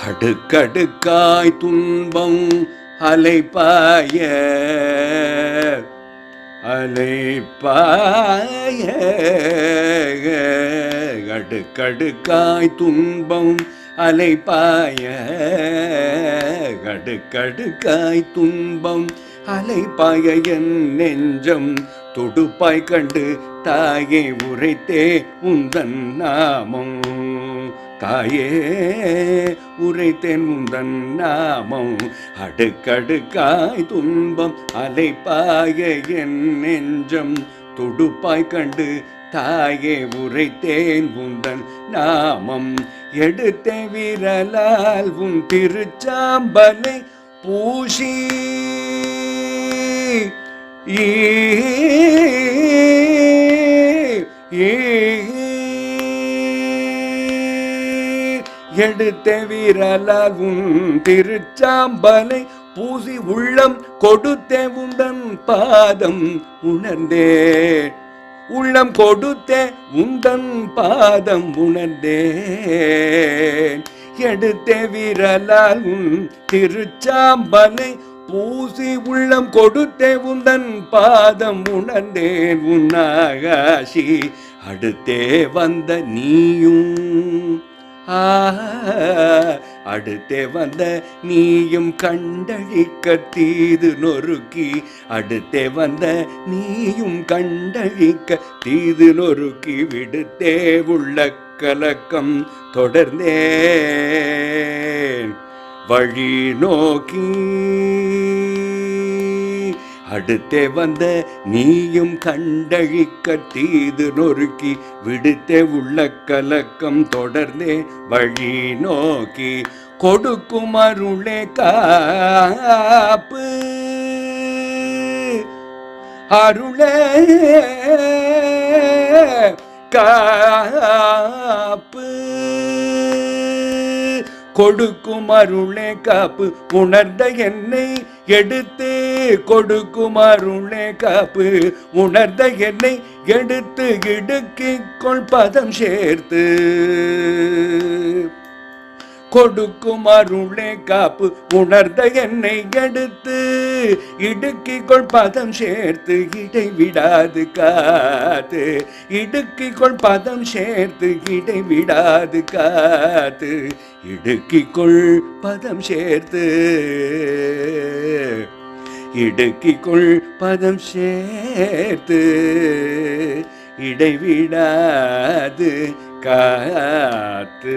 அடுக்கடுக்காய் துன்பம் அலைப்பாய அலைப்பாய அடுக்கடுக்காய் துன்பம் அலைப்பாய அடுக்கடுக்காய் துன்பம் அலைப்பாய என் நெஞ்சம் துடுப்பாய் கண்டு தாயே உரைத்தே உந்தன் நாமம் தாயே உரைத்தேன் உந்தன் நாமம் அடுக்கடுக்காய் துன்பம் அலைப்பாய என் நெஞ்சம் துடுப்பாய் கண்டு தாயே உரைத்தேன் உந்தன் நாமம் எடுத்த விரலால் உன் திருச்சாம்பலை பூசி எடுத்த விரலால் உன் திருச்சாம்பலை பூசி உள்ளம் கொடுத்த உந்தன் பாதம் உணர்ந்தே உள்ளம் கொடுத்த உந்தன் பாதம் உணர்ந்தேன் எடுத்த விரலால் உன் திருச்சாம்பலை பூசி உள்ளம் கொடுத்த உந்தன் பாதம் உணர்ந்தேன் உன்னாகாசி அடுத்தே வந்த நீயும் அடுத்தே வந்த நீயும் கண்டழிக்க தீது நொறுக்கி அடுத்தே வந்த நீயும் கண்டழிக்க தீது நொறுக்கி விடுத்தே உள்ள கலக்கம் தொடர்ந்தேன் வழி நோக்கி அடுத்தே வந்த நீயும் கண்டழிக்க தீது நொறுக்கி விடுத்தே உள்ள கலக்கம் தொடர்ந்தே வழி நோக்கி கொடுக்கும் அருளே காப்பு அருளே காப்பு கொடுக்கும் அருளே காப்பு உணர்ந்த என்னை எடுத்து கொடுக்கும் அருளே காப்பு உணர்ந்த என்னை எடுத்து இடுக்கிக் கொள் பதம் சேர்த்து கொடுக்கும் அருளே காப்பு உணர்ந்த என்னை எடுத்து இடுக்கிக் கொள் பதம் சேர்த்து இடைவிடாது காத்து இடுக்கிக் கொள் பதம் சேர்த்து இடைவிடாது காத்து இடுக்கிக் கொள் பதம் சேர்த்து இடுக்கிக் கொள் பதம் சேர்த்து இடைவிடாது காத்து